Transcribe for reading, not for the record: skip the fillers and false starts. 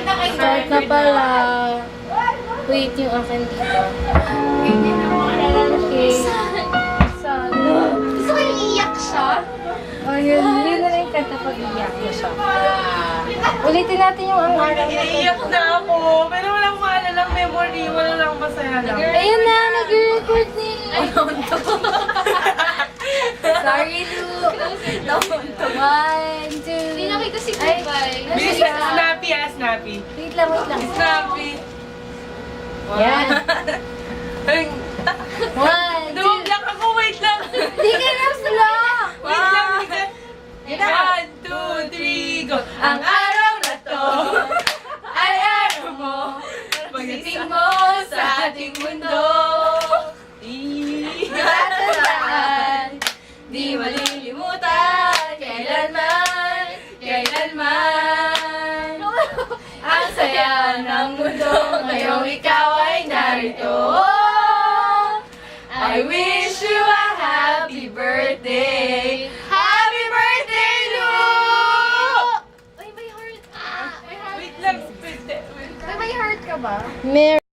Start na pala. Wait, yung akin dito. Okay. Sana. Gusto ko iiyak siya. Oh, yun na rin kanta pag iyak mo siya. Ulitin natin yung ang araw na Iiyak na ako. Pero walang maalalang memory. Wala lang masaya lang. Ayun na, nag-record ni. Sorry, Lu. One, two. Hindi nakita si Goodbye. Bilis na. Snappy snappy. Wait lang, wait lang. Snappy. Yan. Ay, One, two. dumablock ako. Wait lang. Di ka na slow. Wait lang. Wait lang. 1, 2, 3, go. Ang araw na to ay araw mo. Pagdating mo sa ating mundo. Tatandaan, di malilimutan, kailanman, kailanman. Ang saya ng mundo, ngayong ikaw ay narito. I wish you a happy birthday. Happy birthday, Lu! Ay, may heart. Wait lang, wait. May heart ka ba? Merry